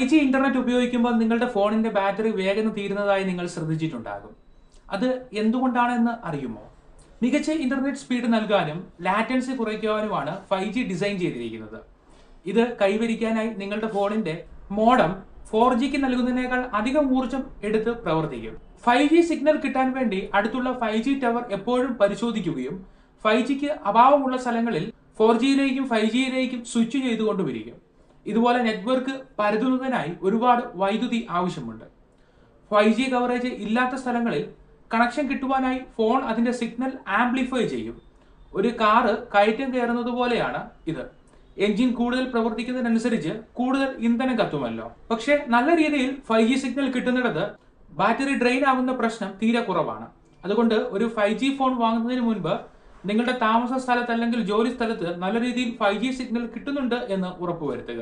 5G internet ഉപയോഗിക്കുമ്പോൾ നിങ്ങളുടെ ഫോണിന്റെ ബാറ്ററി വേഗം തീരുന്നതായി നിങ്ങൾ ശ്രദ്ധിച്ചിട്ടുണ്ടാകും. അത് എന്തുകൊണ്ടാണെന്ന് അറിയുമോ? മികച്ച ഇന്റർനെറ്റ് സ്പീഡ് നൽകാനും ലാറ്റൻസി കുറയ്ക്കുവാനുമാണ് 5G ഡിസൈൻ ചെയ്തിരിക്കുന്നത്. ഇത് കൈവരിക്കാനായി നിങ്ങളുടെ ഫോണിന്റെ മോഡം 4Gക്ക് നൽകുന്നതിനേക്കാൾ അധികം ഊർജ്ജം എടുത്ത് പ്രവർത്തിക്കും. 5G സിഗ്നൽ കിട്ടാൻ വേണ്ടി അടുത്തുള്ള 5G ടവർ എപ്പോഴും പരിശോധിക്കുകയും 5Gക്ക് അഭാവമുള്ള സ്ഥലങ്ങളിൽ 4Gയിലേക്കും 5Gയിലേക്കും സ്വിച്ച് ചെയ്തുകൊണ്ടുമിരിക്കും. ഇതുപോലെ നെറ്റ്വർക്ക് പരതുന്നതിനായി ഒരുപാട് വൈദ്യുതി ആവശ്യമുണ്ട്. 5G കവറേജ് ഇല്ലാത്ത സ്ഥലങ്ങളിൽ കണക്ഷൻ കിട്ടുവാനായി ഫോൺ അതിന്റെ സിഗ്നൽ ആംപ്ലിഫൈ ചെയ്യും. ഒരു കാറ് കയറ്റം കയറുന്നത് പോലെയാണ് ഇത്. എഞ്ചിൻ കൂടുതൽ പ്രവർത്തിക്കുന്നതിനനുസരിച്ച് കൂടുതൽ ഇന്ധനം കത്തുമല്ലോ. പക്ഷേ നല്ല രീതിയിൽ 5G സിഗ്നൽ കിട്ടുന്നിടത്ത് ബാറ്ററി ഡ്രെയിൻ ആകുന്ന പ്രശ്നം തീരെ കുറവാണ്. അതുകൊണ്ട് ഒരു 5G ഫോൺ വാങ്ങുന്നതിന് മുൻപ് നിങ്ങളുടെ താമസ സ്ഥലത്ത് അല്ലെങ്കിൽ ജോലി സ്ഥലത്ത് നല്ല രീതിയിൽ 5G സിഗ്നൽ കിട്ടുന്നുണ്ട് എന്ന് ഉറപ്പുവരുത്തുക.